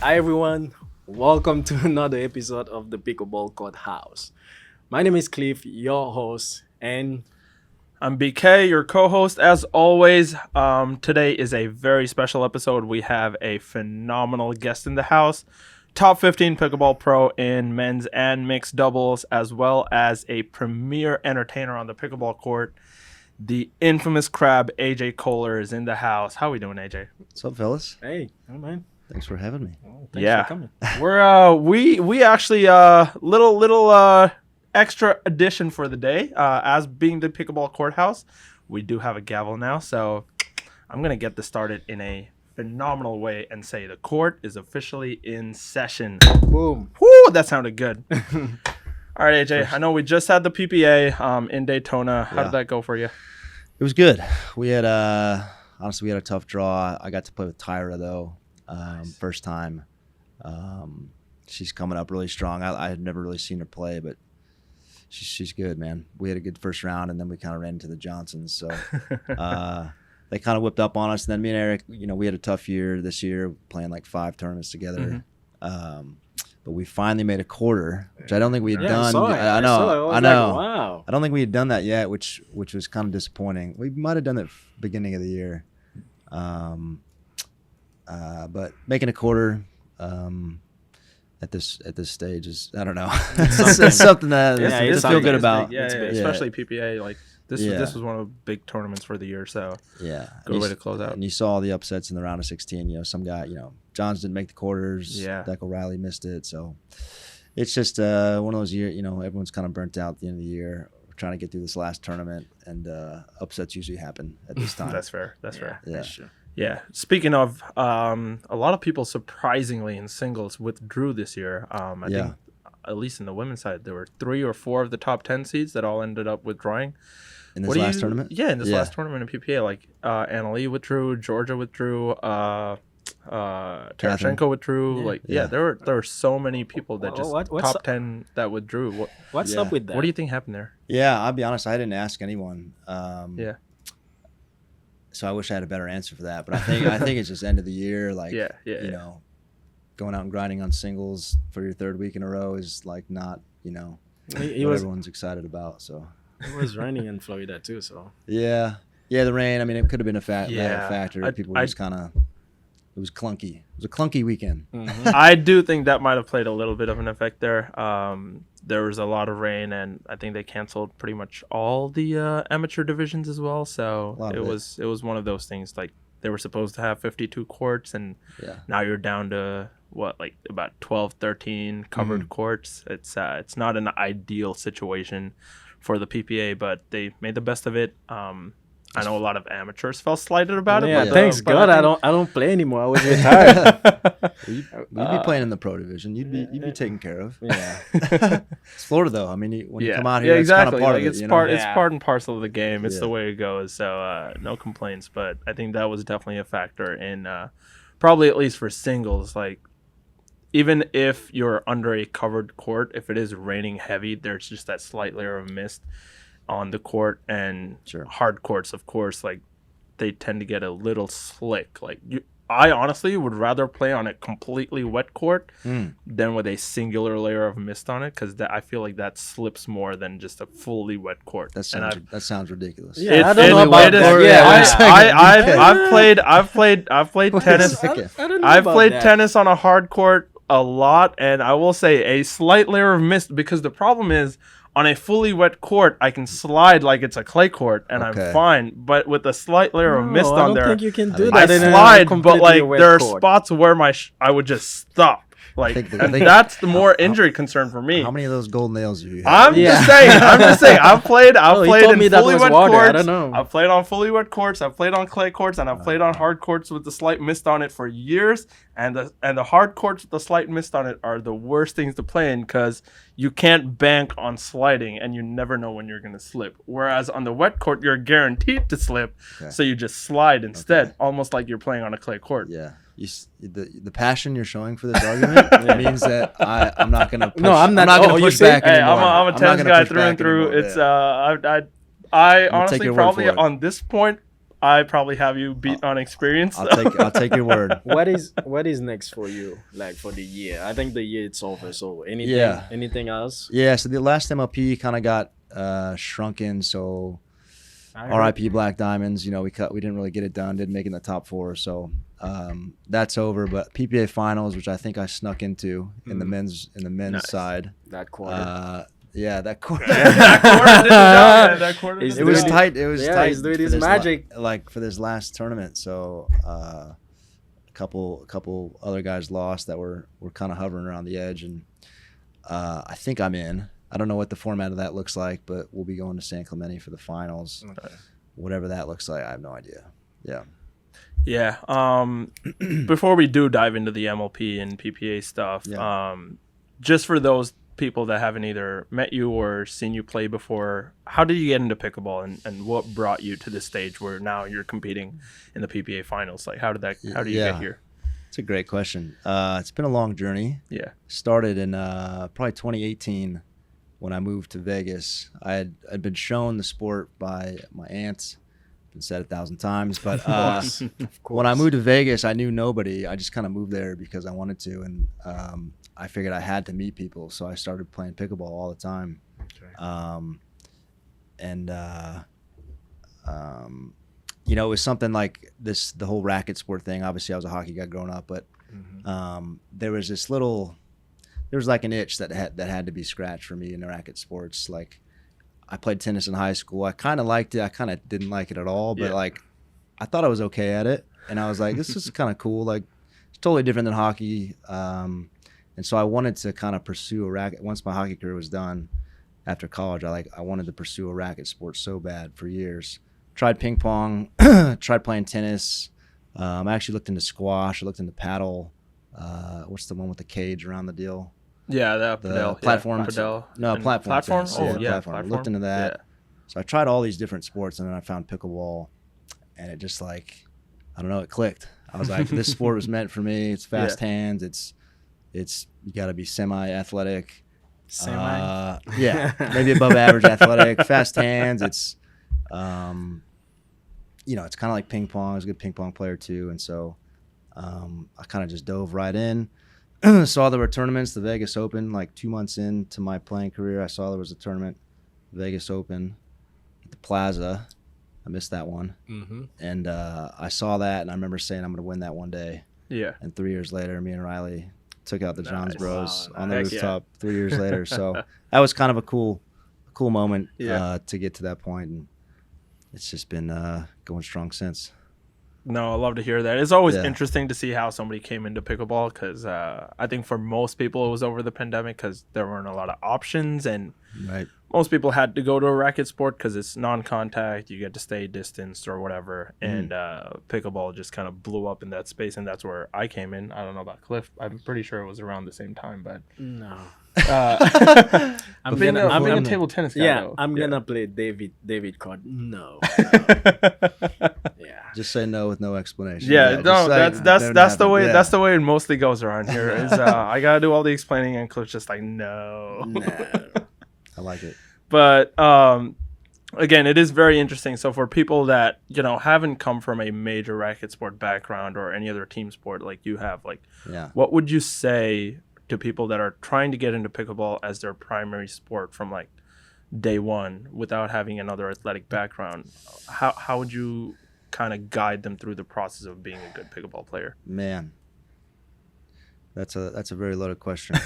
Hi everyone, welcome to another episode of the Pickleball Court House. My name is Cliff, your host, and I'm BK, your co-host. As always, today is a very special episode. We have a phenomenal guest in the house, top 15 pickleball pro in men's and mixed doubles, as well as a premier entertainer on the pickleball court. The infamous crab, AJ Koller, is in the house. How we doing, AJ? What's up, fellas? hey, oh man, Thanks for having me. thanks for coming. We're we actually little extra addition for the day. As being the pickleball courthouse, we do have a gavel now, so I'm gonna get this started in a phenomenal way and say the court is officially in session. Boom. Whoo, that sounded good. All right, AJ. I know we just had the PPA in Daytona. How did that go for you? It was good. We had honestly we had a tough draw. I got to play with Tyra though, first time. She's coming up really strong. I had never really seen her play, but she's good, man. We had a good first round, and then we kind of ran into the Johnsons. So they kind of whipped up on us. And then me and Eric, we had a tough year this year, playing like 5 tournaments together. But we finally made a quarter, which I don't think we had done. I know. Like, wow. I don't think we had done that yet, which was kind of disappointing. We might have done it beginning of the year, but making a quarter at this stage is, I don't know. it's something that I feel good about. Yeah, especially PPA. Like this was one of the big tournaments for the year. So good way to close out. And you saw the upsets in the round of 16. Some guy, Johns didn't make the quarters. Deco Riley missed it. So it's just one of those years. Everyone's kind of burnt out at the end of the year. We're trying to get through this last tournament, and upsets usually happen at this time. That's fair. That's fair. Yeah. That's true. Yeah. Speaking of, a lot of people surprisingly in singles withdrew this year. I think at least in the women's side, there were 3 or 4 of the top 10 seeds that all ended up withdrawing. In this last tournament? Yeah, in this last tournament in PPA. Like Anna Lee withdrew, Georgia withdrew, Tarashenko withdrew. There were so many people that just top 10 that withdrew. What's up with that? What do you think happened there? Yeah, I'll be honest. I didn't ask anyone. So I wish I had a better answer for that. But I think it's just end of the year. Like, going out and grinding on singles for your 3rd week in a row is like not, what everyone's excited about. So it was raining in Florida too. So the rain. I mean, it could have been a factor. People were just kind of. It was clunky. It was a clunky weekend. Mm-hmm. I do think that might have played a little bit of an effect there. There was a lot of rain, and I think they canceled pretty much all the amateur divisions as well. So it was one of those things. Like they were supposed to have 52 courts, and now you're down to about 12, 13 covered courts. It's not an ideal situation for the PPA, but they made the best of it. I know a lot of amateurs felt slighted about it. Yeah, thanks God I don't play anymore. I was retired. You'd be playing in the pro division. You'd be taken care of. Yeah. It's Florida though. I mean, when you come out here, exactly. It's kind of part of it. It's part and parcel of the game. It's the way it goes. So no complaints. But I think that was definitely a factor in probably at least for singles. Like even if you're under a covered court, if it is raining heavy, there's just that slight layer of mist on the court, and hard courts, of course, like they tend to get a little slick. Like I honestly would rather play on a completely wet court than with a singular layer of mist on it, because I feel like that slips more than just a fully wet court. That sounds ridiculous. Yeah, I don't know about that. I've played tennis. I've played tennis on a hard court a lot, and I will say a slight layer of mist, because the problem is, on a fully wet court, I can slide like it's a clay court, and I'm fine. But with a slight layer of mist on there, I don't think you can do that. I slide, but like there are spots where I would just stop. Like, and that's the more injury concern for me. How many of those gold nails do you have? I'm just saying. I've played in fully wet courts. I don't know. I've played on fully wet courts. I've played on clay courts, and I've played on hard courts with the slight mist on it for years. And the hard courts with the slight mist on it are the worst things to play in, because you can't bank on sliding, and you never know when you're going to slip. Whereas on the wet court, you're guaranteed to slip, so you just slide instead, almost like you're playing on a clay court. Yeah. The passion you're showing for this argument means that I'm not going to push. No, I'm not going to push back anymore. I'm a tennis guy through and through. It's I honestly probably on this point I probably have you beat on experience. I'll take your word. What is next for you, like for the year? I think the year it's over. So anything else? Yeah. So the last MLP kind of got shrunken. So RIP Black Diamonds. You know, we didn't really get it done. Didn't make it in the top 4. So that's over. But PPA finals, which I think I snuck into in the men's side. That quarter. Yeah, that quarter. That quarter. It was tight. It was tight. He's doing his magic. Like for this last tournament. So a couple other guys lost that were kind of hovering around the edge, and I think I'm in. I don't know what the format of that looks like, but we'll be going to San Clemente for the finals. Okay. Whatever that looks like, I have no idea. Yeah. Yeah. Before we do dive into the MLP and PPA stuff, just for those people that haven't either met you or seen you play before, how did you get into pickleball, and what brought you to this stage where now you're competing in the PPA finals? Like, how do you get here? It's a great question. It's been a long journey. Yeah. Started in probably 2018 when I moved to Vegas. I'd been shown the sport by my aunts. Been said 1,000 times, but when I moved to Vegas, I knew nobody. I just kind of moved there because I wanted to, and I figured I had to meet people, so I started playing pickleball all the time. Okay. You know, it was something like this, the whole racket sport thing. Obviously, I was a hockey guy growing up, but there was like an itch that had to be scratched for me in the racket sports. Like, I played tennis in high school. I kind of liked it. I kind of didn't like it at all, but like, I thought I was okay at it, and I was like, this is kind of cool. Like, it's totally different than hockey. And so I wanted to kind of pursue a racket. Once my hockey career was done after college, I wanted to pursue a racket sport so bad for years. Tried ping pong, tried playing tennis. I actually looked into squash. I looked into paddle. What's the one with the cage around the deal? Yeah, the platform. No, platform. Platform? Tennis. Oh, yeah, platform. I looked into that. Yeah. So I tried all these different sports, and then I found pickleball, and it just like, I don't know, it clicked. I was like, this sport was meant for me. It's fast hands. It's you got to be semi-athletic. Yeah, maybe above average athletic. Fast hands. It's, you know, it's kind of like ping pong. I was a good ping pong player too, and so I kind of just dove right in. Saw there were tournaments, the Vegas Open, like 2 months into my playing career. I saw there was a tournament, Vegas Open, at the Plaza. I missed that one. Mm-hmm. And I saw that, and I remember saying I'm going to win that one day. Yeah. And 3 years later, me and Riley took out the Johns Bros on the rooftop 3 years later. So that was kind of a cool moment to get to that point, and it's just been going strong since. No, I love to hear that. It's always interesting to see how somebody came into pickleball, because I think for most people it was over the pandemic because there weren't a lot of options, and most people had to go to a racket sport because it's non-contact. You get to stay distanced or whatever, and pickleball just kind of blew up in that space, and that's where I came in. I don't know about Cliff. I'm pretty sure it was around the same time, but no. I'm a table tennis guy. Yeah, though. I'm gonna play David card. No. Yeah. Just say no with no explanation. Yeah, no, that's the way that's the way it mostly goes around here. Is I gotta do all the explaining, and Cliff's just like no. I like it. But again, it is very interesting. So for people that, you know, haven't come from a major racket sport background or any other team sport like you have, like, what would you say to people that are trying to get into pickleball as their primary sport from like day one without having another athletic background? How would you kind of guide them through the process of being a good pickleball player? Man, that's a very loaded question.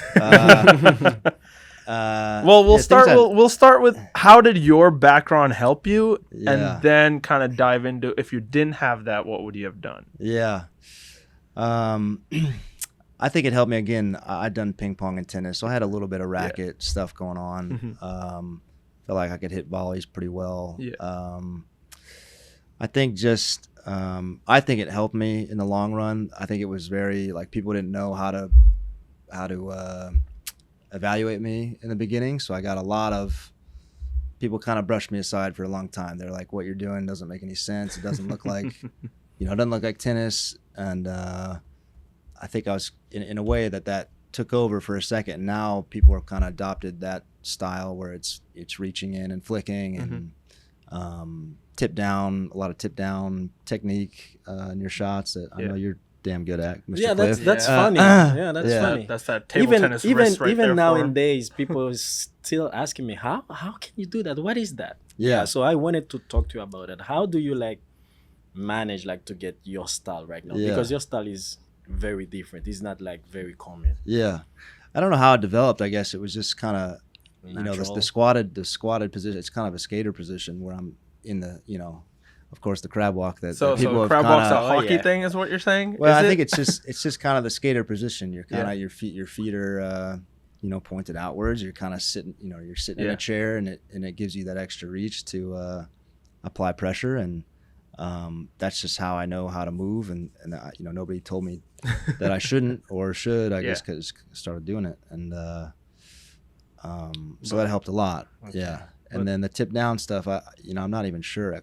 Well, we'll start with how did your background help you, and then kind of dive into, if you didn't have that, what would you have done? Yeah. I think it helped me. Again, I'd done ping pong and tennis, so I had a little bit of racket stuff going on. Felt like I could hit volleys pretty well. I think I think it helped me in the long run. I think it was very, like, people didn't know how to evaluate me in the beginning, so I got a lot of people kind of brushed me aside for a long time. They're like, what you're doing doesn't make any sense. It doesn't look like it doesn't look like tennis. And I think I was in a way that took over for a second. Now people have kind of adopted that style where it's reaching in and flicking, and Tip down, a lot of tip down technique in your shots that I know you're damn good at, Mr. Yeah, Cliff. that's funny. Yeah, that's Yeah. funny. That's that table tennis wrist right even there for him. nowadays, people is still asking me how can you do that? What is that? Yeah. So I wanted to talk to you about it. How do you like manage like to get your style right now? Yeah. Because your style is very different. It's not like very common. Yeah, I don't know how it developed. I guess it was just kind of, the squatted position. It's kind of a skater position where I'm in the, of course, the crab walk that people have crab walk's a kinda, hockey thing, is what you're saying? Well, is I think it's just kind of the skater position. You're kind of your feet are pointed outwards. You're kind of sitting, you're sitting in a chair, and it gives you that extra reach to apply pressure, and that's just how I know how to move, and nobody told me that I shouldn't or should. I guess because started doing it, and so that helped a lot. Okay. Yeah, and then the tip down stuff, I'm not even sure.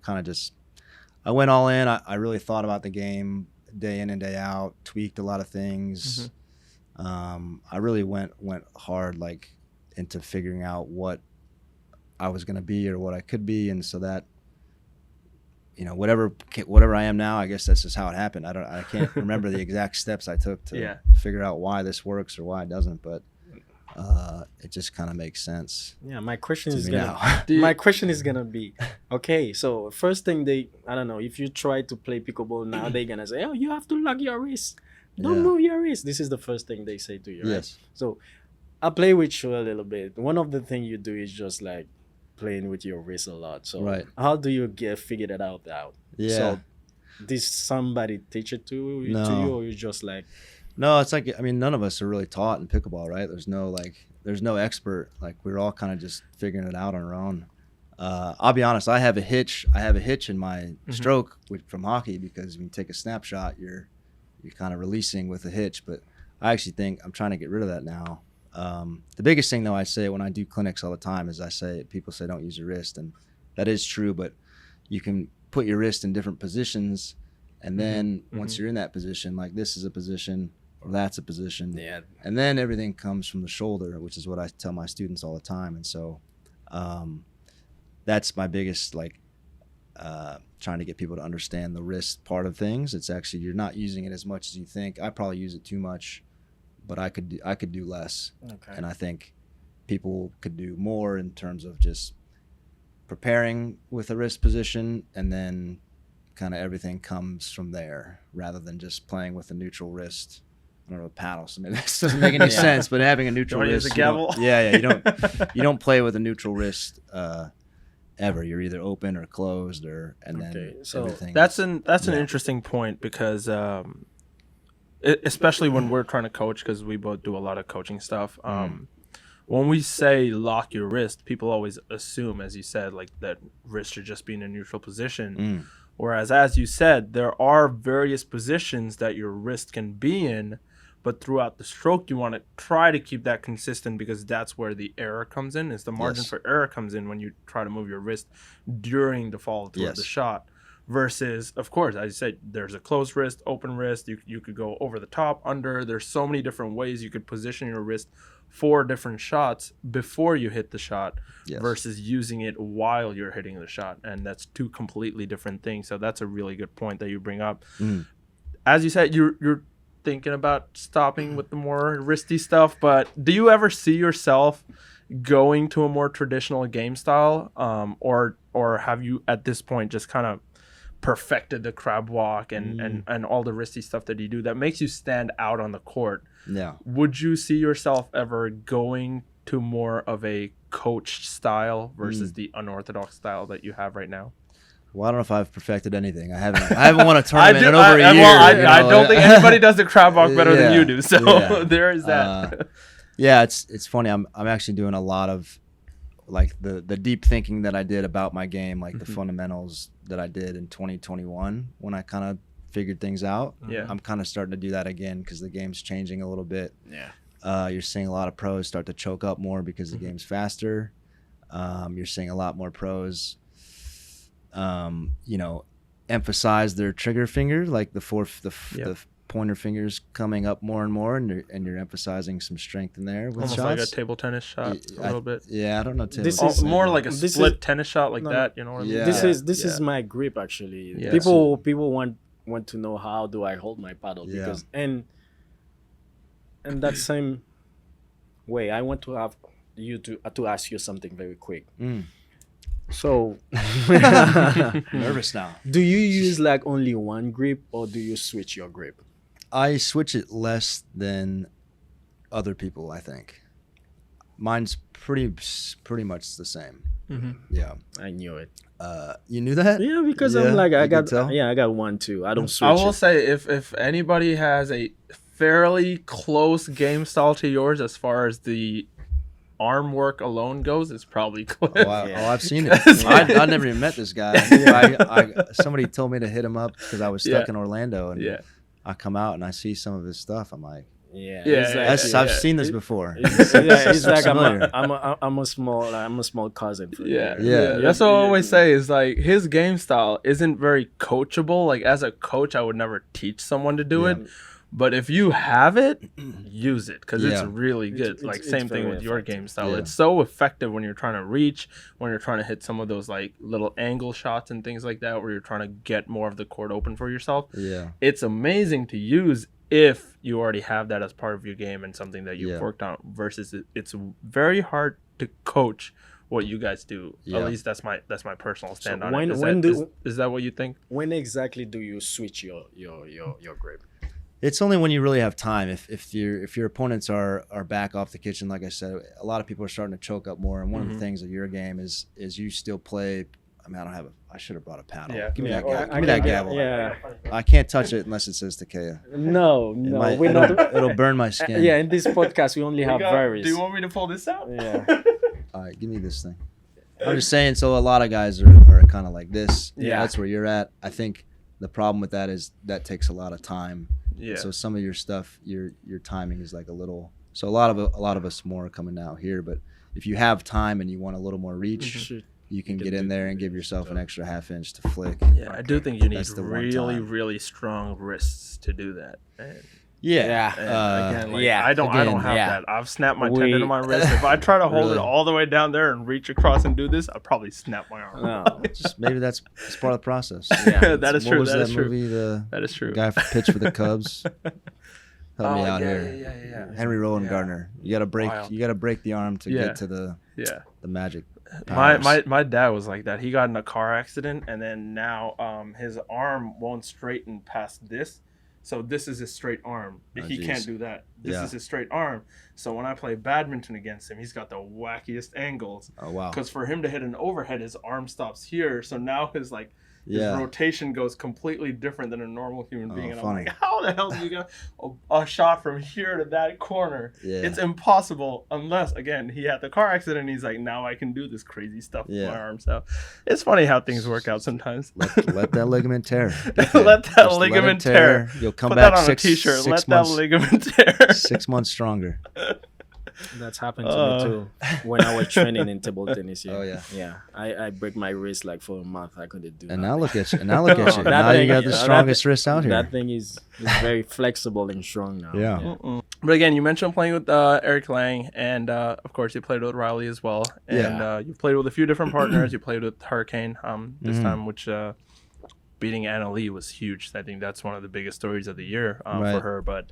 I went all in. I really thought about the game day in and day out, tweaked a lot of things. I really went hard like into figuring out what I was going to be or what I could be, and so that, whatever I am now, I guess that's just how it happened. I can't remember the exact steps I took to figure out why this works or why it doesn't, but it just kind of makes sense. Yeah, my question is gonna be, okay, so first thing I don't know, if you try to play pickleball now, they're gonna say, oh, you have to lock your wrist, don't move your wrist. This is the first thing they say to you, right? Yes. So I play with you a little bit. One of the things you do is just like playing with your wrist a lot. So how do you figure that out? Yeah. So did somebody teach it to you, or you just like? No, it's like, none of us are really taught in pickleball, right? There's no expert. Like, we're all kind of just figuring it out on our own. I'll be honest, I have a hitch in my stroke from hockey, because when you take a snapshot, you're kind of releasing with a hitch, but I actually think I'm trying to get rid of that now. The biggest thing, though, I say when I do clinics all the time is people say don't use your wrist, and that is true, but you can put your wrist in different positions, and then once you're in that position, like this is a position or that's a position, and then everything comes from the shoulder, which is what I tell my students all the time. And so that's my biggest, trying to get people to understand the wrist part of things. It's actually, you're not using it as much as you think. I probably use it too much, but I could do less. Okay. And I think people could do more in terms of just preparing with the wrist position, and then kind of everything comes from there, rather than just playing with a neutral wrist. I don't know, paddle. So maybe this doesn't make any sense, but having a neutral wrist, use a gavel? You don't play with a neutral wrist ever. You're either open or closed, then so everything. That's an interesting point, because especially when we're trying to coach, because we both do a lot of coaching stuff. When we say lock your wrist, people always assume, as you said, like that wrist should just be in a neutral position. Whereas, as you said, there are various positions that your wrist can be in, but throughout the stroke, you want to try to keep that consistent, because that's where the error comes in. Is the margin for error comes in when you try to move your wrist during the follow through of the shot. Versus, of course, as you said, there's a closed wrist, open wrist. You could go over the top, under. There's so many different ways you could position your wrist for different shots before you hit the shot, versus using it while you're hitting the shot. And that's two completely different things. So that's a really good point that you bring up. As you said, you're thinking about stopping with the more wristy stuff, but do you ever see yourself going to a more traditional game style, or have you at this point just kind of perfected the crab walk and all the wristy stuff that you do that makes you stand out on the court? Would you see yourself ever going to more of a coached style versus the unorthodox style that you have right now? Well, I don't know if I've perfected anything. I haven't won a tournament in over a year. I don't think anybody does the crab walk better than you do. So there is that. It's funny. I'm actually doing a lot of like the deep thinking that I did about my game, like the fundamentals that I did in 2021 when I kind of figured things out. I'm kind of starting to do that again, because the game's changing a little bit. You're seeing a lot of pros start to choke up more because the game's faster. You're seeing a lot more pros emphasize their trigger finger, like the pointer fingers coming up more and more, and you're emphasizing some strength in there with almost shots. like a table tennis shot a little bit. Yeah, I don't know. This is more like a split tennis shot like that. You know what I mean? Yeah. This is my grip actually. Yeah. People want to know how do I hold my paddle, Yeah. because and that same way I want to have you to ask you something very quick. So Nervous now. do you use like only one grip, or do you switch your grip? I switch it less than other people, I think. Mine's pretty much the same. Yeah. I knew it. You knew that? Yeah, because Yeah, I'm like I you could got tell? I got one too. I don't switch. I will it. say if anybody has a fairly close game style to yours as far as the arm work alone goes, it's probably Cliff. I've seen it. I never even met this guy. Somebody told me to hit him up because I was stuck in Orlando, and I come out and I see some of his stuff. I'm like, I've seen this before. It's like I'm a small cousin for you. Yeah. That's what I always say is like his game style isn't very coachable. Like as a coach, I would never teach someone to do it. But if you have it, use it because it's really good. Like same thing with your game style. It's so effective when you're trying to reach, when you're trying to hit some of those like little angle shots and things like that, where you're trying to get more of the court open for yourself. Yeah, it's amazing to use if you already have that as part of your game and something that you've worked on. Versus it's very hard to coach what you guys do. At least that's my personal stand on it. Is that what you think? When exactly do you switch your grip? It's only when you really have time. If your opponents are back off the kitchen, like I said, a lot of people are starting to choke up more. And one of the things of your game is you still play. I mean, I should have brought a paddle. Yeah. Give me that gavel. Give me that gavel. Yeah. I can't touch it unless it says Takea. No. It'll burn my skin. Yeah, in this podcast we only have Vauraus. Do you want me to pull this out? Yeah. All right, give me this thing. I'm just saying. So a lot of guys are kind of like this. Yeah. That's where you're at. I think the problem with that is that takes a lot of time. Yeah. So some of your stuff, your timing is like a little. So a lot of us more coming out here, but if you have time and you want a little more reach, you can get in there and give yourself an extra half inch to flick. Yeah, I do think you need really strong wrists to do that. I don't have that. I've snapped my tendon in my wrist. If I try to hold it all the way down there and reach across and do this, I'll probably snap my arm. No, maybe that's part of the process. Yeah, that is true. What was that movie? That is true. Guy pitched for the Cubs. Help me out here. Yeah. Henry Rowan Gardner. You gotta break the arm to get to the magic. My dad was like that. He got in a car accident, and then now his arm won't straighten past this. So this is his straight arm. He can't do that. This is his straight arm. So when I play badminton against him, he's got the wackiest angles. Oh, wow. Because for him to hit an overhead, his arm stops here. So now his rotation goes completely different than a normal human being. And I'm like, how the hell do you get a shot from here to that corner? Yeah. It's impossible unless, again, he had the car accident and he's like, now I can do this crazy stuff with my arm. So it's funny how things work out sometimes. Let that ligament tear. Let that ligament tear. You'll come Put back that on a t-shirt. Let that ligament tear. 6 months stronger. That's happened to me too when I was training in table tennis. Oh yeah. Yeah. I break my wrist like for a month. I couldn't do. And now look at you. Now you got the strongest wrist out here. That thing is very flexible and strong now. Yeah. But again, you mentioned playing with Eric Lang, and of course you played with Riley as well. And you played with a few different partners. You played with Hurricane this time, which beating Anna Lee was huge. I think that's one of the biggest stories of the year for her. But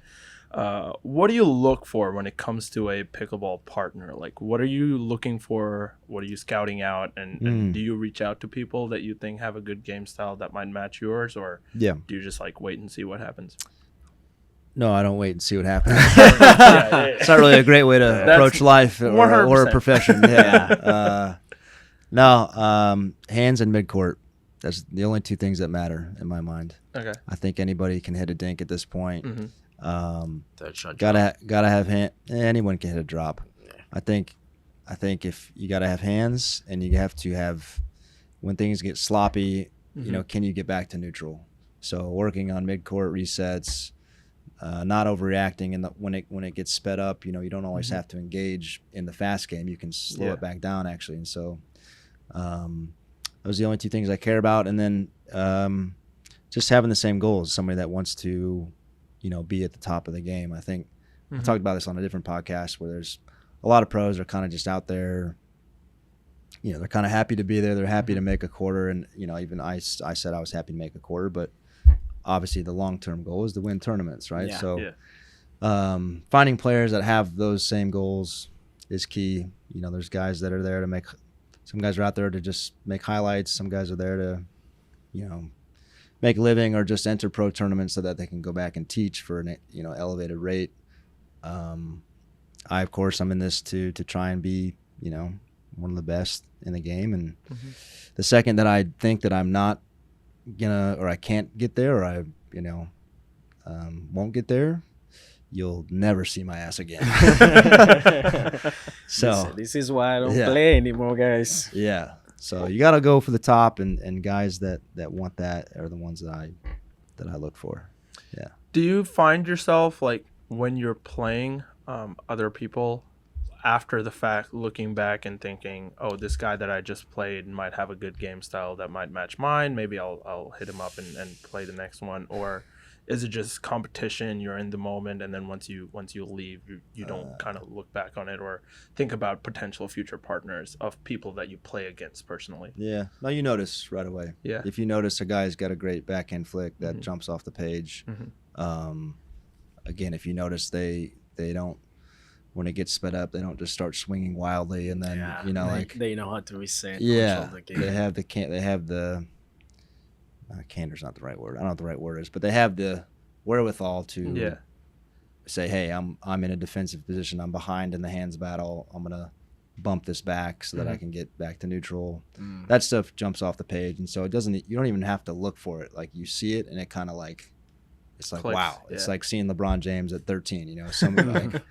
what do you look for when it comes to a pickleball partner? Like, what are you looking for? What are you scouting out? And do you reach out to people that you think have a good game style that might match yours? Or do you just like wait and see what happens? No, I don't wait and see what happens. It's not really a great way to approach life or a profession. No, hands and midcourt. That's the only two things that matter in my mind. Okay. I think anybody can hit a dink at this point. Gotta have hand. Anyone can hit a drop. Yeah. I think if you gotta have hands, and you have to have, when things get sloppy, can you get back to neutral? So working on midcourt resets, not overreacting, and when it gets sped up, you don't always have to engage in the fast game. You can slow it back down actually, and so those are the only two things I care about. And then just having the same goals. Somebody that wants to be at the top of the game. I think I talked about this on a different podcast where there's a lot of pros are kind of just out there. They're kind of happy to be there. They're happy to make a quarter. And, even I said I was happy to make a quarter, but obviously the long-term goal is to win tournaments, right? So finding players that have those same goals is key. There's guys that are there to make – some guys are out there to just make highlights. Some guys are there to, make a living or just enter pro tournaments so that they can go back and teach for an, elevated rate. Of course, I'm in this to try and be, one of the best in the game. And the second that I think that I'm not gonna, or I can't get there, or I, won't get there, you'll never see my ass again. So this is why I don't play anymore, guys. Yeah. So you got to go for the top, and guys that want that are the ones that I look for. Yeah. Do you find yourself, like, when you're playing other people, after the fact, looking back and thinking, oh, this guy that I just played might have a good game style that might match mine, maybe I'll hit him up and play the next one? Or is it just competition, you're in the moment, and then once you leave, you don't kind of look back on it or think about potential future partners of people that you play against personally? Yeah. No, you notice right away. Yeah. If you notice a guy's got a great backhand flick that jumps off the page, again, if you notice they don't, when it gets sped up, they don't just start swinging wildly and then, they know how to reset. Yeah. The game. They have the candor's not the right word. I don't know what the right word is, but they have the wherewithal to say, hey, I'm in a defensive position. I'm behind in the hands battle. I'm going to bump this back so that I can get back to neutral. That stuff jumps off the page. And so you don't even have to look for it. Like, you see it and it kind of like, it's like, clicks. Wow. Yeah. It's like seeing LeBron James at 13, something like,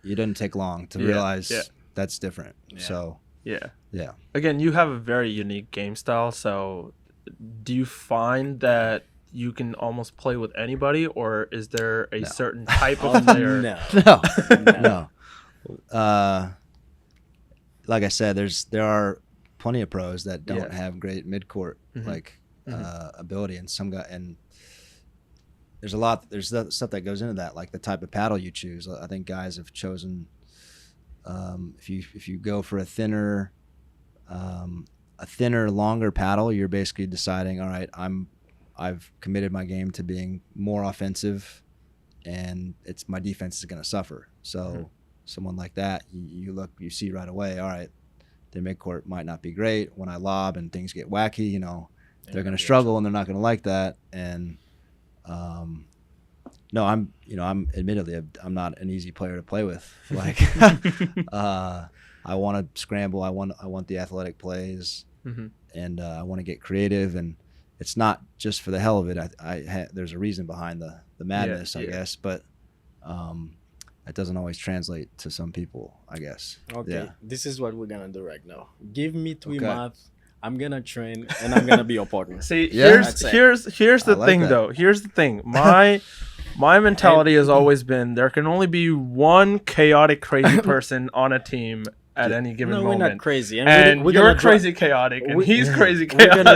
it doesn't take long to realize that's different. Yeah. So, yeah. Again, you have a very unique game style. So do you find that you can almost play with anybody, or is there a certain type of player? No. Like I said, there are plenty of pros that don't have great mid-court ability, and some guy, and there's stuff that goes into that, like the type of paddle you choose. I think guys have chosen if you go for a thinner, longer paddle, you're basically deciding, all right, I've committed my game to being more offensive, and my defense is going to suffer. So someone like that, you see right away, all right, their midcourt might not be great. When I lob and things get wacky, they're going to struggle and they're not going to like that. And no, I'm admittedly, I'm not an easy player to play with. Like, I want to scramble. I want the athletic plays, and I want to get creative. And it's not just for the hell of it. There's a reason behind the madness, I guess. But it doesn't always translate to some people, I guess. Okay, this is what we're gonna do right now. Give me 3 months. I'm gonna train, and I'm gonna be your partner. See, here's the thing, though. Here's the thing. My mentality has always been there can only be one chaotic, crazy person on a team at any given moment. No, we're not crazy. And you're crazy chaotic, and he's crazy chaotic.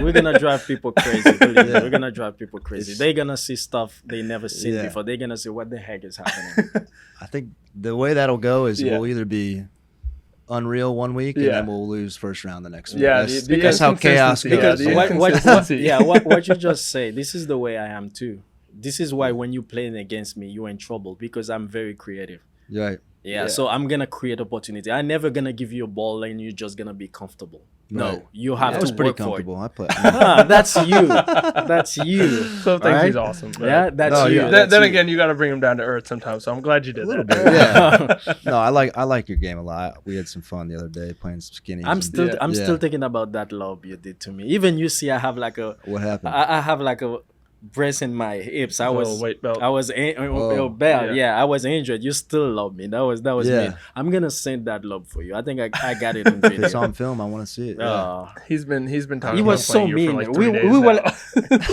We're gonna drive people crazy. We're gonna drive people crazy. They're gonna see stuff they never seen before. They're gonna see what the heck is happening. I think the way that'll go is we'll either be unreal one week and then we'll lose first round the next week. Yeah, because how chaos goes. Because what you just say, this is the way I am too. This is why when you're playing against me, you're in trouble, because I'm very creative. Right. Yeah, so I'm going to create opportunity. I'm never going to give you a ball and you're just going to be comfortable. Right. No, you have to was pretty work comfortable. for it. I played. That's you. That's you. So thinks he's awesome. Right? Yeah, that's you. Then again, you got to bring him down to earth sometimes. So I'm glad you did a little that. bit. Yeah. No, I like your game a lot. We had some fun the other day playing some skinnies. I'm still thinking about that lob you did to me. Even you see, I have like a. What happened? I have like a brace in my hips. I was weight belt. I was belt. Yeah, I was injured. You still love me. That was me. I'm gonna send that love for you. I think I got it in video. It's on film. I want to see it. Yeah. He's been talking. He was so mean. For like 3 days we were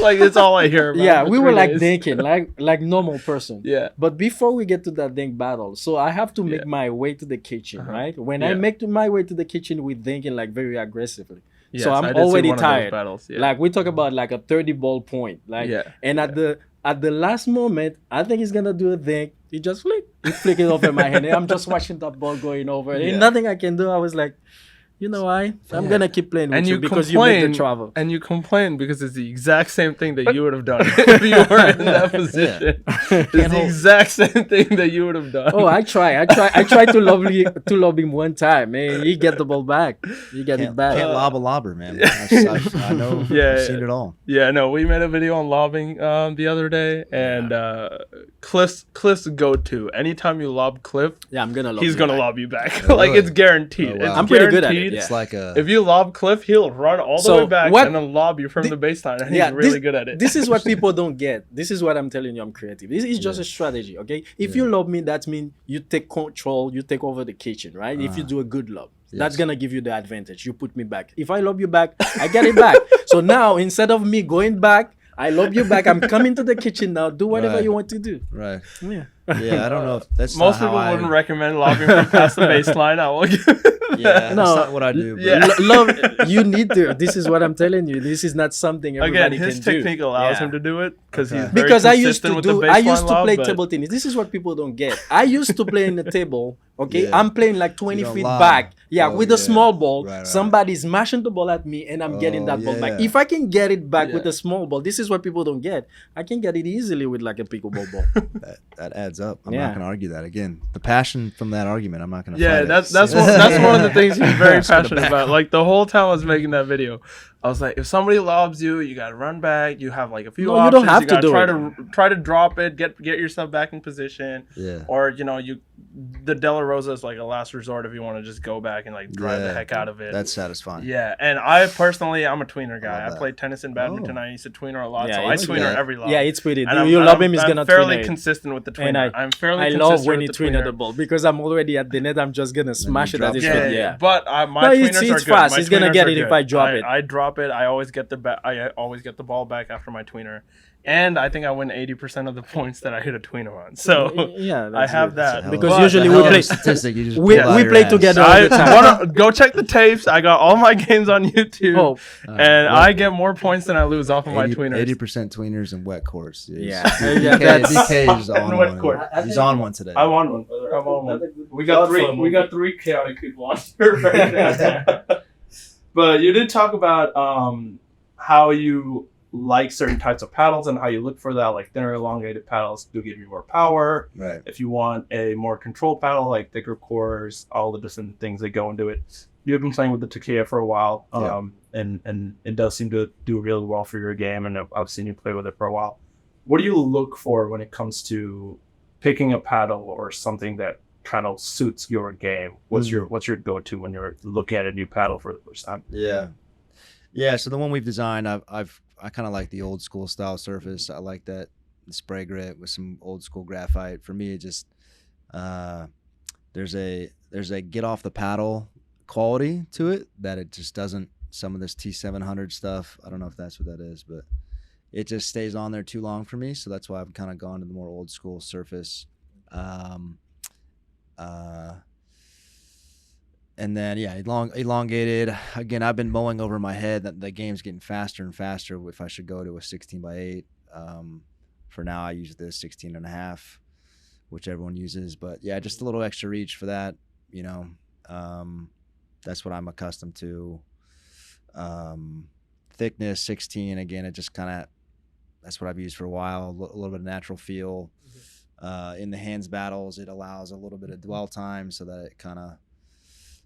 like it's all I hear about. Yeah, we were like thinking like normal person. Yeah. But before we get to that dink battle, so I have to make my way to the kitchen, right? When I make my way to the kitchen, we're thinking like very aggressively. Yes, so I'm already tired. Like we talk about like a 30 ball point, like, and at the at the last moment, I think he's gonna do a thing. He just flick it over my hand. And I'm just watching that ball going over. Ain't nothing I can do. I was like, you know why? I'm gonna keep playing with you because you make the travel. And you complain because it's the exact same thing that you would have done if you were in that position. It's the exact same thing that you would have done. Oh, I tried to lob him one time, man. He get the ball back. He get it back. Can't lob a lobber, man. I know. Yeah, I've seen it all. Yeah, no, we made a video on lobbing the other day, and Cliff's go-to. Anytime you lob Cliff, I'm gonna lob he's you gonna back. lob you back. Like it's guaranteed. Oh, wow. I'm pretty good at it. Yeah. It's like if you lob Cliff, he'll run all the way back and then lob you from the baseline. And he's really good at it. This is what people don't get. This is what I'm telling you. I'm creative. This is just a strategy, okay? If you lob me, that means you take control. You take over the kitchen, right? If you do a good lob, that's gonna give you the advantage. You put me back. If I lob you back, I get it back. So now instead of me going back, I lob you back. I'm coming to the kitchen now. Do whatever you want to do. Right. Yeah. Yeah, I don't know if that's most people wouldn't recommend lobbing from past the baseline. I will give that's not what I do. But love, you need to. This is what I'm telling you. This is not something everybody his can do. technique allows him to do it because he's very because I used to consistent do. with the I used to baseline play lob, table tennis. This is what people don't get. I used to play in the table. Okay, Yeah. I'm playing like 20 You don't feet lob. back. Yeah, Oh, with a yeah. small ball. Right. Somebody's mashing the ball at me, and I'm getting that ball back. yeah. If I can get it back with a small ball, this is what people don't get. I can get it easily with like a pickleball ball. That adds up. I'm not gonna argue that again. The passion from that argument, I'm not gonna. Yeah, fight that's it. that's one of the things he's very passionate about. Like the whole time I was making that video, I was like, if somebody lobs you, you gotta run back. You have like a few options. You don't have to gotta do try to drop it, get yourself back in position. Yeah. Or the De La Rosa is like a last resort if you want to just go back and like drive the heck out of it. That's satisfying. Yeah, and I personally, I'm a tweener guy. I that. played tennis and badminton. I used to tweener a lot, Yeah, so I it's tweener good. every lob. Yeah, it's pretty. And You love him, he's I'm gonna fairly tweener it. consistent with the And tweener. I'm fairly I consistent love when he with the tweener the ball because I'm already at the net. I'm just gonna smash it at his feet. Yeah. But my tweeners are it's good. fast. My He's gonna tweeners get are it if good. I drop it. I drop it. I always get the ball back after my tweener, and I think I win 80% of the points that I hit a tweener on. So yeah, I have that because usually we play statistic. You just we pull out your play ass. together all the time. wanna go check the tapes. I got all my games on YouTube, and I get more points than I lose off of my tweeners. 80% tweeners and wet courts. Yeah. BK is on wet one. court. He's on one today. I won one. I won one. We got three chaotic people on here right now. But you did talk about how you like certain types of paddles and how you look for that. Like thinner, elongated paddles do give you more power. Right. If you want a more controlled paddle, like thicker cores, all the different things that go into it. You've been playing with the Takia for a while, and it does seem to do really well for your game. And I've seen you play with it for a while. What do you look for when it comes to picking a paddle or something that kind of suits your game? What's your go-to when you're looking at a new paddle for the first time? Yeah. So the one we've designed, I kind of like the old school style surface. I like that spray grit with some old school graphite. For me, it just there's a get off the paddle quality to it that it just doesn't. Some of this T700 stuff, I don't know if that's what that is, but it just stays on there too long for me. So that's why I've kind of gone to the more old school surface. And then, elongated. Again, I've been mulling over my head that the game's getting faster and faster if I should go to a 16x8. For now, I use this 16.5, which everyone uses. But, yeah, just a little extra reach for that, That's what I'm accustomed to. Thickness, 16. Again, it just kind of – that's what I've used for a while, a little bit of natural feel. In the hands battles, it allows a little bit of dwell time so that it kind of –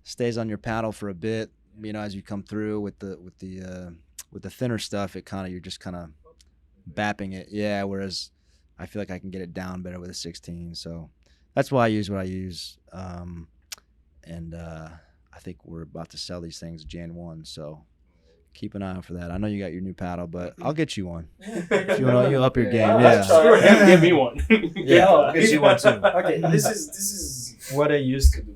stays on your paddle for a bit, as you come through with the thinner stuff. It kind of you're just kind of bapping it, whereas I feel like I can get it down better with a 16. So that's why I use what I use. And I think we're about to sell these things Jan 1, so keep an eye out for that. I know you got your new paddle, but I'll get you one if you want to up your game. Give me one. I'll get you one too. Okay, this is what I used to do.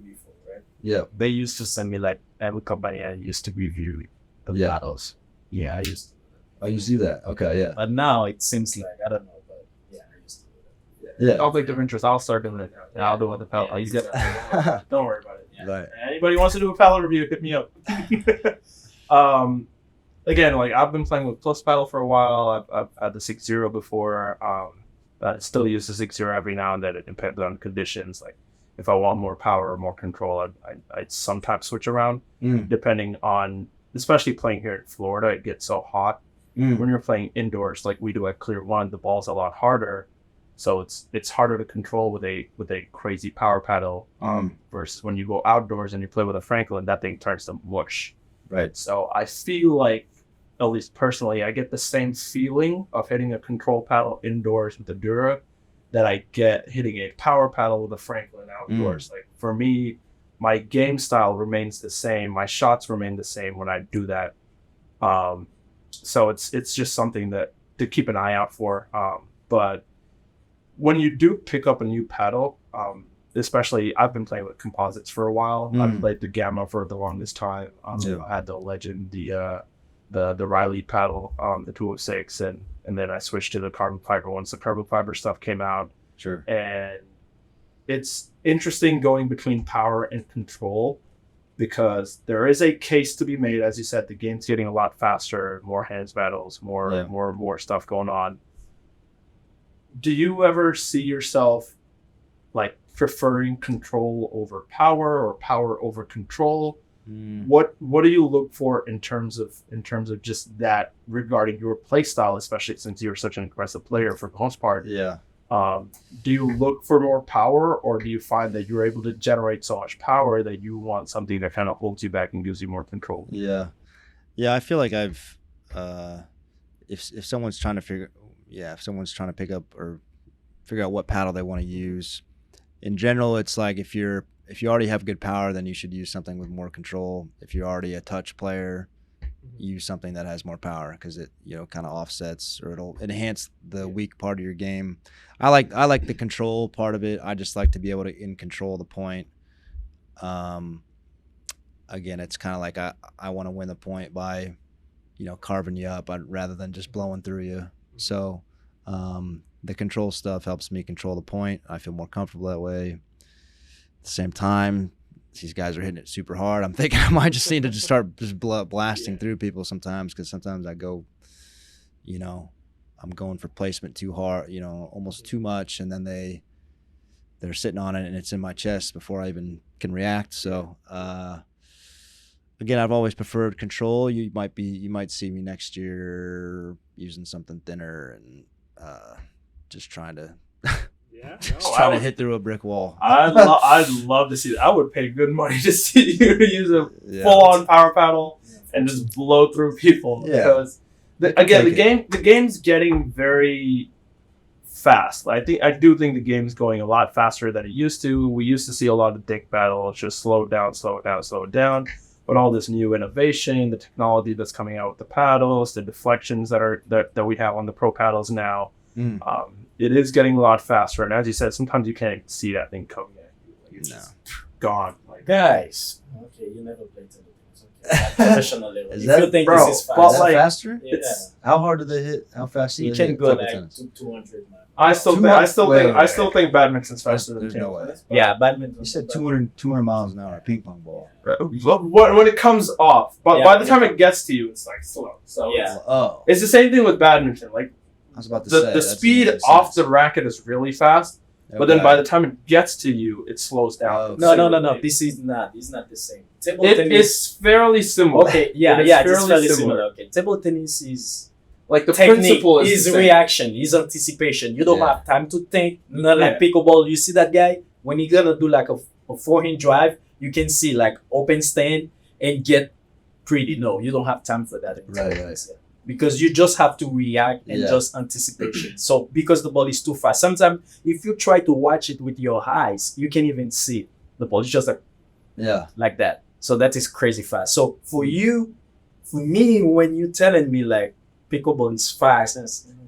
Yeah, they used to send me like every company I used to review the battles. Yeah, I used to. Oh, you do that? Okay, yeah. But now it seems like I don't know, but yeah, I used to do that. Yeah. Conflict of interest. I'll start doing it. I'll do it with the paddle. Don't worry about it. Right. Anybody wants to do a paddle review, hit me up. again, like I've been playing with Plus Paddle for a while. I've had the 6-0 before. I still use the 6-0 every now and then. It depends on conditions. Like if I want more power or more control, I'd sometimes switch around depending on, especially playing here in Florida, it gets so hot. When you're playing indoors, like we do at Clear One, the ball's a lot harder. So it's harder to control with a crazy power paddle versus when you go outdoors and you play with a Franklin, that thing turns to mush. Right. So I feel like, at least personally, I get the same feeling of hitting a control paddle indoors with a Dura that I get hitting a power paddle with a Franklin outdoors. Like for me, my game style remains the same. My shots remain the same when I do that. So it's just something that to keep an eye out for. But when you do pick up a new paddle, especially I've been playing with composites for a while. I've played the Gamma for the longest time. I had the Legend, the Riley paddle, the 206, and then I switched to the carbon fiber once the carbon fiber stuff came out. Sure. And it's interesting going between power and control because there is a case to be made. As you said, the game's getting a lot faster, more hands battles, more stuff going on. Do you ever see yourself like preferring control over power or power over control? What do you look for in terms of just that regarding your play style, especially since you're such an aggressive player for the most part? Yeah. Do you look for more power, or do you find that you're able to generate so much power that you want something that kind of holds you back and gives you more control? Yeah. I feel like I've if someone's trying to pick up or figure out what paddle they want to use, in general, it's like if you already have good power, then you should use something with more control. If you're already a touch player, use something that has more power because it kind of offsets or it'll enhance the weak part of your game. I like the control part of it. I just like to be able to control the point. Again, it's kind of like I want to win the point by carving you up rather than just blowing through you. So the control stuff helps me control the point. I feel more comfortable that way. At the same time, these guys are hitting it super hard. I'm thinking I might just need to start blasting through people sometimes, because sometimes I go, I'm going for placement too hard, almost too much, and then they're sitting on it and it's in my chest before I even can react. So again, I've always preferred control. You might see me next year using something thinner and just trying to trying to hit through a brick wall. I'd love to see that. I would pay good money to see you use a full-on power paddle and just blow through people. Yeah. Because the game's getting very fast. I do think the game's going a lot faster than it used to. We used to see a lot of dick battles, just slow it down. But all this new innovation, the technology that's coming out with the paddles, the deflections that we have on the pro paddles now, it is getting a lot faster. And as you said, sometimes you can't see that thing coming at you. Like it's just gone. Like, guys, okay, you never played tennis. Okay, professional level. Is If that, you think bro, this is fast, is that like, faster? yeah. How hard do they hit? How fast do You they can hit go table like tennis? to 200, man. I still think badminton's faster than There's no way. tennis. Yeah, badminton. You said 200 miles an hour ping pong ball. Right. But when it comes off, but by the time it gets to you, it's like slow. So Yeah. It's the same thing with badminton. Like I was about to say the that's speed makes off sense. the racket is really fast, but then by the time it gets to you, it slows down. No. This is not. It's not the same. Table It tennis. is fairly similar. Okay. It Yeah. is It's fairly similar. Okay. Table tennis is Like the technique, principle is is the same. reaction, is anticipation. You don't Yeah. have time to think. Not like pickleball. You see that guy when he's gonna do like a forehand drive, you can see like open stand and get pretty. No, you don't have time for that. in Right. tennis, yeah. Because you just have to react and just anticipation. So because the ball is too fast, sometimes if you try to watch it with your eyes, you can't even see it. The ball is just like that. So that is crazy fast. So for me, when you're telling me like pickleball is fast,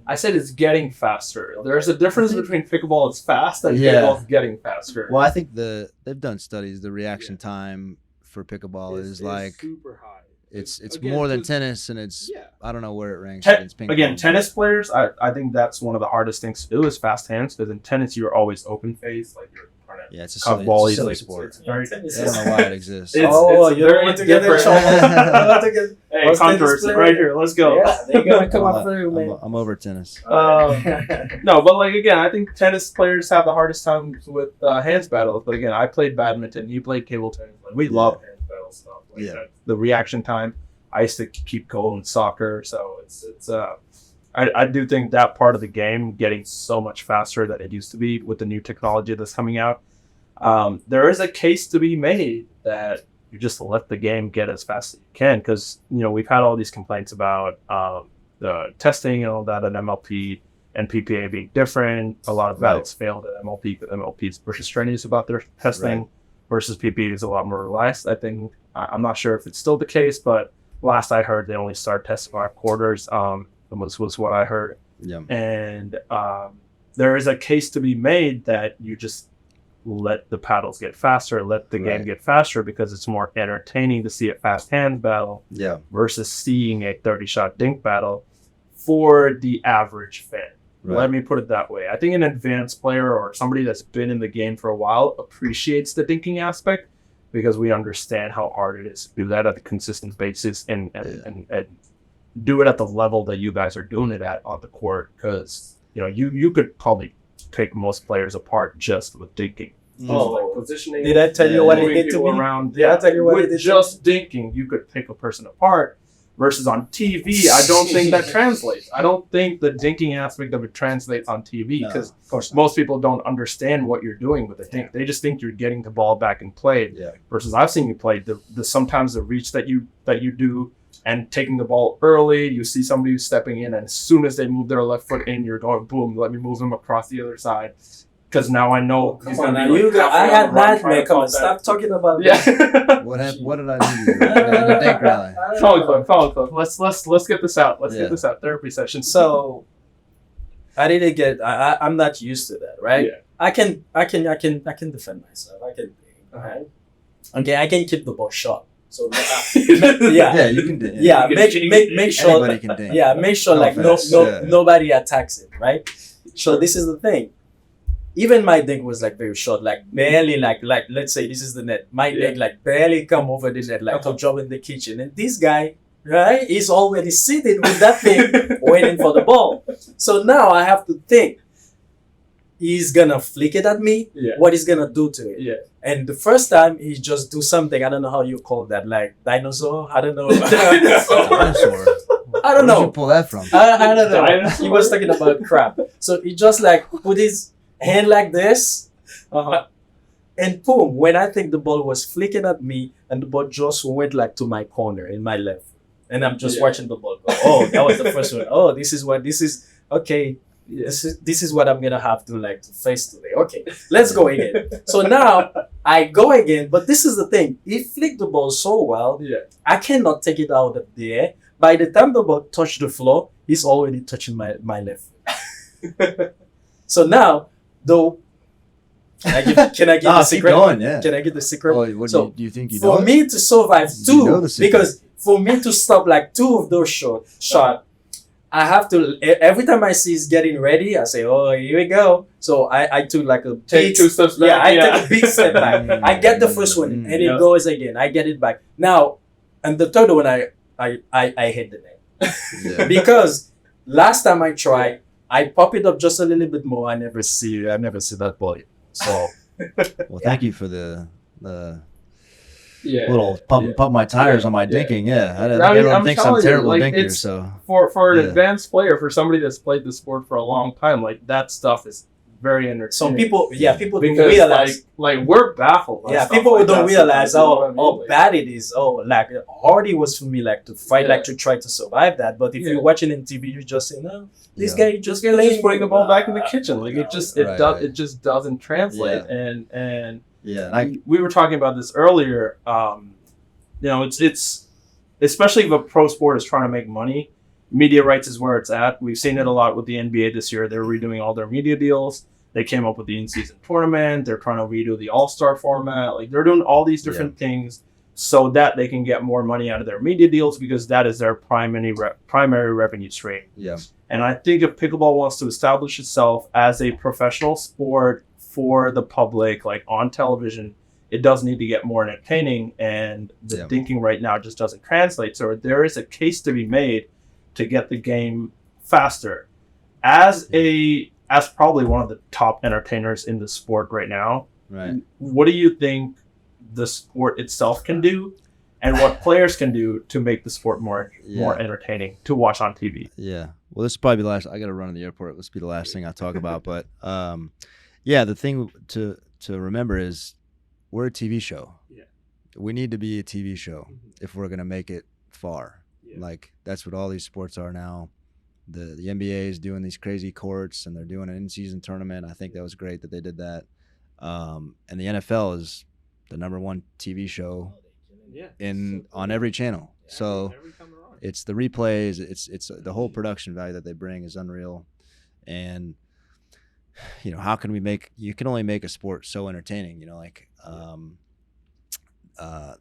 I said it's getting faster. There's a difference between pickleball is fast and pickleball is getting faster. Well, I think they've done studies. The reaction time for pickleball is like super high. it's again, more than just- tennis, and it's I don't know where it ranks Ten- against ping pong. Again, tennis players, I think that's one of the hardest things to do is fast hands, because in tennis you're always open face, like you're trying to Yeah, it's a cut silly, volleys. silly Like, sport. it's very, tennis I don't know why it exists. It's you don't very want to get in different. trouble. Hey, Most tennis controversy player. right here. Let's go. Yeah, they're gonna come up through, man. I'm over tennis. No, but like again, I think tennis players have the hardest time with hands battles. But again, I played badminton. You played table tennis. Like, we love hands battle stuff. Like the reaction time. I used to keep goal in soccer, so it's I do think that part of the game getting so much faster than it used to be with the new technology that's coming out. There is a case to be made that you just let the game get as fast as you can, because we've had all these complaints about the testing and all that at MLP and PPA being different. A lot of battles failed at MLP because MLP is versus strenuous about their testing versus PPA is a lot more relaxed. I think I'm not sure if it's still the case, but last I heard they only start testing 5 quarters. Was what I heard. Yeah. And there is a case to be made that you just let the paddles get faster, let the game get faster, because it's more entertaining to see a fast hand battle versus seeing a 30-shot dink battle for the average fan. Let me put it that way. I think an advanced player or somebody that's been in the game for a while appreciates the dinking aspect, because we understand how hard it is to do that at a consistent basis and do it at the level that you guys are doing it at on the court, because you could probably pick most players apart just with dinking. Like positioning. Did I tell you what it did to me? Around, I tell you what it did just dinking, you could pick a person apart. Versus on TV, I don't think that translates. I don't think the dinking aspect of it translates on TV, because most people don't understand what you're doing with the dink. They just think you're getting the ball back and played. Versus I've seen you play the sometimes the reach that you do. And taking the ball early, you see somebody who's stepping in, and as soon as they move their left foot in, you're going, boom, let me move them across the other side. Because now I know he's going to be I had nightmare. Come on, stop talking about that. What did I do? The dink rally. Follow club. Let's get this out. Let's get this out. Therapy session. So I didn't get. I'm not used to that, right? Yeah. I can defend myself. Okay, I can keep the ball short. So you can do it. Make sure. Anybody can dink. Make sure nobody attacks it, right? So this is the thing. Even my dink was like very short, like barely like let's say this is the net. My dink like barely come over the net, like to jump in the kitchen. And this guy, right, he's already sitting with that thing waiting for the ball. So now I have to think. He's gonna flick it at me. What he's gonna do to it? And the first time he just do something. I don't know how you call that, like dinosaur. I don't know. Dinosaur. I don't know. Where'd you pull that from? I don't know. Dinosaur? He was talking about crap. So he just like put his hand like this, and boom. When I think the ball was flicking at me, and the ball just went like to my corner in my left, and I'm just watching the ball go. Oh, that was the first one. Oh, this is okay. This is what I'm gonna have to face today. Okay, let's go again. So now I go again, but this is the thing. He flicked the ball so well. I cannot take it out of the air. By the time the ball touched the floor, he's already touching my left. So now, though, can I give the secret? Going, Can I give the secret? What do you think you know? For me to survive because for me to stop like 2 of those shots, I have to, every time I see he's getting ready, I say, oh, here we go. So I took like a take 2 steps back. I take a big step back. I get the first one and it goes again. I get it back. Now, and the third one, I hit the net. Because last time I tried, I pop it up just a little bit more. I never see that ball. So, well, thank you for the little pump my tires on my dinking. Everyone thinks I'm terrible dinker. So for an advanced player, for somebody that's played the sport for a long time, like that stuff is very entertaining. Some people don't realize. Like we're baffled. People don't realize how bad it is. Oh, like hard it was for me, like to fight, like to try to survive that. But if you're watching in TV, you just say, no, this guy just putting the ball back in the kitchen. Like it just doesn't translate. And we were talking about this earlier. It's especially if a pro sport is trying to make money. Media rights is where it's at. We've seen it a lot with the NBA this year. They're redoing all their media deals. They came up with the in-season tournament. They're trying to redo the All-Star format. Like they're doing all these different things so that they can get more money out of their media deals, because that is their primary revenue stream. And I think if pickleball wants to establish itself as a professional sport for the public, like on television, it does need to get more entertaining, and the thinking right now just doesn't translate. So there is a case to be made to get the game faster. As probably one of the top entertainers in the sport right now, right? What do you think the sport itself can do, and what players can do to make the sport more entertaining to watch on TV? Yeah. Well, this will probably be the last. I got to run to the airport. This will be the last thing I talk about. But the thing to remember is we're a TV show. Yeah. We need to be a TV show if we're gonna make it far. Yeah. Like that's what all these sports are now. The NBA is doing these crazy courts, and they're doing an in-season tournament. I think that was great that they did that. And the NFL is the #1 TV show on every channel. So it's the replays, it's the whole production value that they bring is unreal. And how can you can only make a sport so entertaining,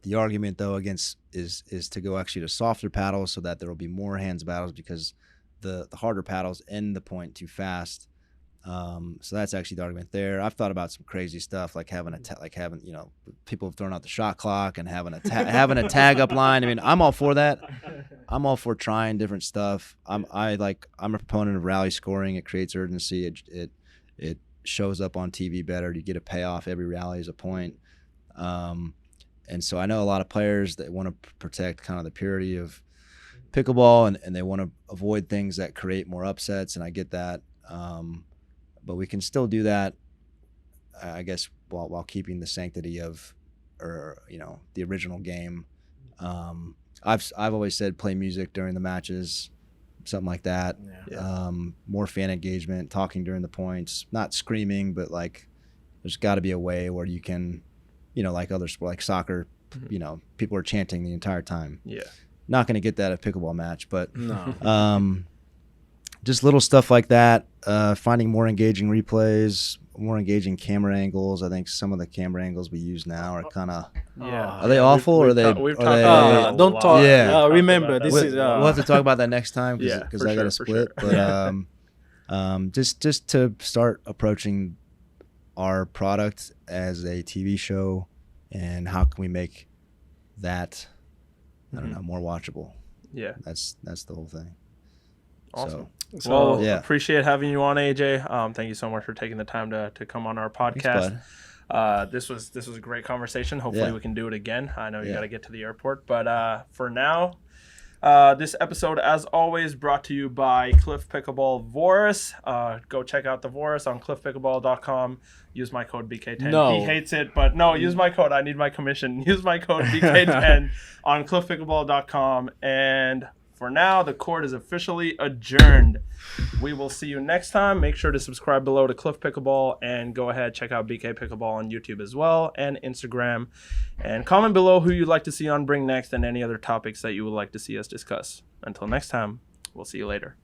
the argument though against is to go actually to softer paddles so that there will be more hands battles, because the harder paddles end the point too fast. So that's actually the argument there. I've thought about some crazy stuff like having people have thrown out the shot clock and having a tag up line. I mean, I'm all for that. I'm all for trying different stuff. I'm a proponent of rally scoring. It creates urgency. It shows up on TV better. You get a payoff. Every rally is a point. And so I know a lot of players that want to protect kind of the purity of pickleball, and they want to avoid things that create more upsets, and I get that. But we can still do that, I guess, while keeping the sanctity of, the original game. I've always said play music during the matches, something like that. Yeah. More fan engagement, talking during the points, not screaming, but like there's got to be a way where you can, like other sports, like soccer, people are chanting the entire time. Yeah. Not going to get that at a pickleball match, but no. Just little stuff like that. Finding more engaging replays, more engaging camera angles. I think some of the camera angles we use now are kind of. Yeah. Are they awful or are they? Don't talk. Yeah. Remember, this is. We'll have to talk about that next time because I got to split. Sure. But just to start approaching our product as a TV show, and how can we make that, I don't know, more watchable. Yeah. That's the whole thing. Awesome. Appreciate having you on, AJ. Thank you so much for taking the time to come on our podcast. Thanks, this was a great conversation. Hopefully we can do it again. I know you got to get to the airport, but for now, this episode, as always, brought to you by CliffPickleball Vauraus. Go check out the Vauraus on CliffPickleball.com. Use my code BK10. No. He hates it, but no, use my code. I need my commission. Use my code BK10 on CliffPickleball.com. And for now, the court is officially adjourned. We will see you next time. Make sure to subscribe below to Cliff Pickleball, and go ahead, check out BK Pickleball on YouTube as well, and Instagram. And comment below who you'd like to see on Bring Next, and any other topics that you would like to see us discuss. Until next time, we'll see you later.